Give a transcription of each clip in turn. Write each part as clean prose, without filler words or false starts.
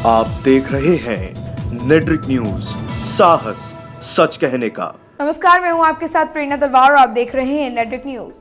आप देख रहे हैं नेट्रिक न्यूज, साहस सच कहने का। नमस्कार, मैं हूं आपके साथ प्रेरणा तलवार और आप देख रहे हैं नेट्रिक न्यूज।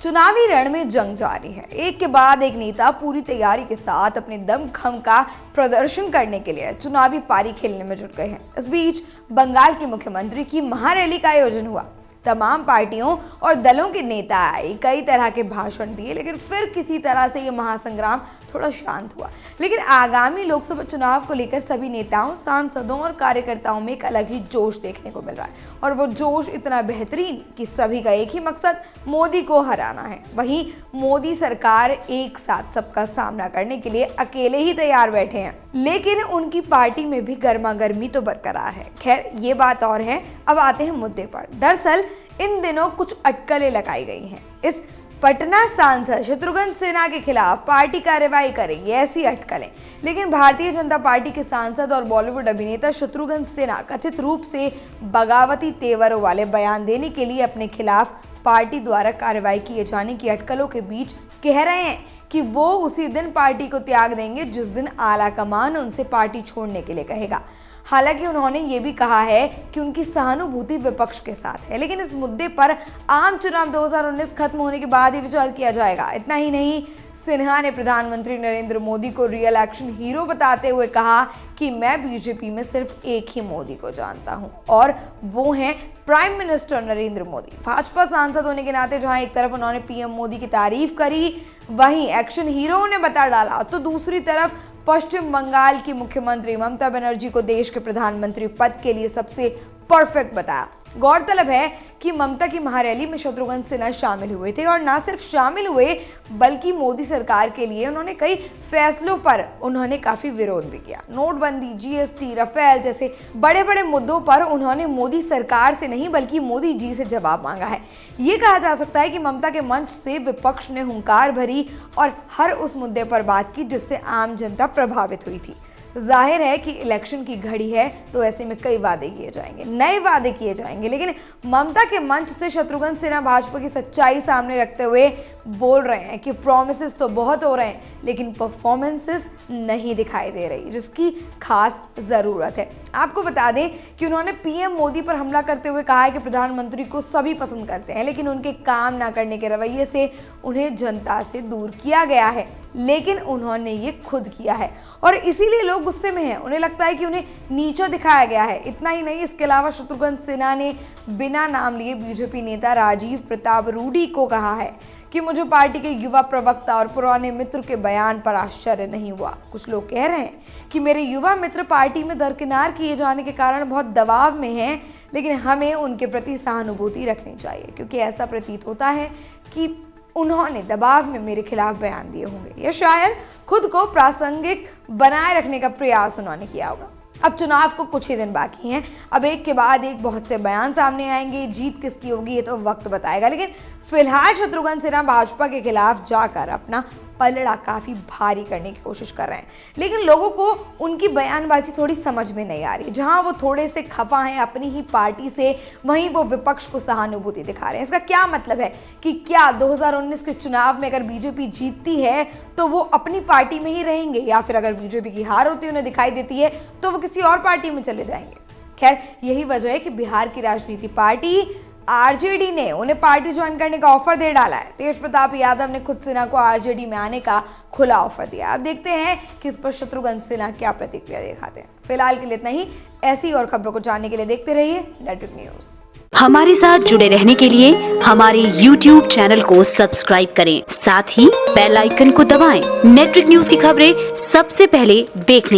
चुनावी रण में जंग जारी है। एक के बाद एक नेता पूरी तैयारी के साथ अपने दमखम का प्रदर्शन करने के लिए चुनावी पारी खेलने में जुट गए हैं। इस बीच बंगाल के मुख्यमंत्री की महारैली का आयोजन हुआ। तमाम पार्टियों और दलों के नेता आए, कई तरह के भाषण दिए, लेकिन फिर किसी तरह से ये महासंग्राम थोड़ा शांत हुआ। लेकिन आगामी लोकसभा चुनाव को लेकर सभी नेताओं, सांसदों और कार्यकर्ताओं में एक अलग ही जोश देखने को मिल रहा है, और वो जोश इतना बेहतरीन कि सभी का एक ही मकसद मोदी को हराना है। वहीं मोदी सरकार एक साथ सबका सामना करने के लिए अकेले ही तैयार बैठे हैं, लेकिन उनकी पार्टी में भी गर्मा गर्मी तो बरकरार है। खैर, ये बात और है। अब आते हैं मुद्दे पर। दरअसल इन दिनों कुछ अटकलें लगाई गई हैं। इस पटना सांसद शत्रुघ्न सिन्हा के खिलाफ पार्टी कार्रवाई करेगी, ऐसी अटकलें। लेकिन भारतीय जनता पार्टी के सांसद और बॉलीवुड अभिनेता शत्रुघ्न सिन्हा कथित रूप से बगावती तेवरों वाले बयान देने के लिए अपने खिलाफ पार्टी द्वारा कार्रवाई किए जाने की अटकलों के बीच कह रहे हैं कि वो उसी दिन पार्टी को त्याग देंगे जिस दिन आला कमान उनसे पार्टी छोड़ने के लिए कहेगा। हालांकि उन्होंने ये भी कहा है कि उनकी सहानुभूति विपक्ष के साथ है, लेकिन इस मुद्दे पर आम चुनाव 2019 खत्म होने के बाद ही विचार किया जाएगा। इतना ही नहीं, सिन्हा ने प्रधानमंत्री नरेंद्र मोदी को रियल एक्शन हीरो बताते हुए कहा कि मैं बीजेपी में सिर्फ एक ही मोदी को जानता हूं, और वो हैं प्राइम मिनिस्टर नरेंद्र मोदी। भाजपा सांसद होने के नाते जहां एक तरफ उन्होंने पीएम मोदी की तारीफ करी, वहीं एक्शन हीरो ने बता डाला, तो दूसरी तरफ पश्चिम बंगाल की मुख्यमंत्री ममता बनर्जी को देश के प्रधानमंत्री पद के लिए सबसे परफेक्ट बताया। गौरतलब है कि ममता की महारैली में शत्रुघ्न सिन्हा शामिल हुए थे, और न सिर्फ शामिल हुए बल्कि मोदी सरकार के लिए उन्होंने कई फैसलों पर उन्होंने काफी विरोध भी किया। नोटबंदी, जीएसटी, राफेल जैसे बड़े बड़े मुद्दों पर उन्होंने मोदी सरकार से नहीं बल्कि मोदी जी से जवाब मांगा है। ये कहा जा सकता है कि ममता के मंच से विपक्ष ने हुंकार भरी और हर उस मुद्दे पर बात की जिससे आम जनता प्रभावित हुई थी। जाहिर है कि इलेक्शन की घड़ी है, तो ऐसे में कई वादे किए जाएंगे, नए वादे किए जाएंगे, लेकिन ममता के मंच से शत्रुघ्न सिन्हा भाजपा की सच्चाई सामने रखते हुए बोल रहे हैं कि प्रॉमिसेस तो बहुत हो रहे हैं, लेकिन परफॉर्मेंसेस नहीं दिखाई दे रही, जिसकी खास ज़रूरत है। आपको बता दें कि उन्होंने पीएम मोदी पर हमला करते हुए कहा है कि प्रधानमंत्री को सभी पसंद करते हैं, लेकिन उनके काम ना करने के रवैये से उन्हें जनता से दूर किया गया है। लेकिन उन्होंने ये खुद किया है, और इसीलिए लोग गुस्से में हैं। उन्हें लगता है कि उन्हें नीचा दिखाया गया है। इतना ही नहीं, इसके अलावा शत्रुघ्न सिन्हा ने बिना नाम लिए बीजेपी नेता राजीव प्रताप रूडी को कहा है कि मुझे पार्टी के युवा प्रवक्ता और पुराने मित्र के बयान पर आश्चर्य नहीं हुआ। कुछ लोग कह रहे हैं कि मेरे युवा मित्र पार्टी में दरकिनार किए जाने के कारण बहुत दबाव में हैं, लेकिन हमें उनके प्रति सहानुभूति रखनी चाहिए, क्योंकि ऐसा प्रतीत होता है कि उन्होंने दबाव में मेरे खिलाफ बयान दिए होंगे, या शायद खुद को प्रासंगिक बनाए रखने का प्रयास उन्होंने किया होगा। अब चुनाव को कुछ ही दिन बाकी हैं। अब एक के बाद एक बहुत से बयान सामने आएंगे। जीत किसकी होगी ये तो वक्त बताएगा, लेकिन फिलहाल शत्रुघ्न सिन्हा भाजपा के खिलाफ जाकर अपना पलड़ा काफ़ी भारी करने की कोशिश कर रहे हैं, लेकिन लोगों को उनकी बयानबाजी थोड़ी समझ में नहीं आ रही। जहां वो थोड़े से खफा हैं अपनी ही पार्टी से, वहीं वो विपक्ष को सहानुभूति दिखा रहे हैं। इसका क्या मतलब है कि क्या 2019 के चुनाव में अगर बीजेपी जीतती है तो वो अपनी पार्टी में ही रहेंगे, या फिर अगर बीजेपी की हार होती उन्हें दिखाई देती है तो वो किसी और पार्टी में चले जाएंगे? खैर, यही वजह है कि बिहार की राजनीति पार्टी आरजेडी ने उन्हें पार्टी ज्वाइन करने का ऑफर दे डाला है। तेज प्रताप यादव ने खुद सिन्हा को आरजेडी में आने का खुला ऑफर दिया। अब देखते हैं कि इस पर शत्रुघ्न सिन्हा क्या प्रतिक्रिया दिखाते हैं। फिलहाल के लिए इतना ही। ऐसी और खबरों को जानने के लिए देखते रहिए नेट्रिक न्यूज। हमारे साथ जुड़े रहने के लिए हमारे YouTube चैनल को सब्सक्राइब करें, साथ ही बेल आइकन को दबाएं। नेट्रिक न्यूज की खबरें सबसे पहले देखने के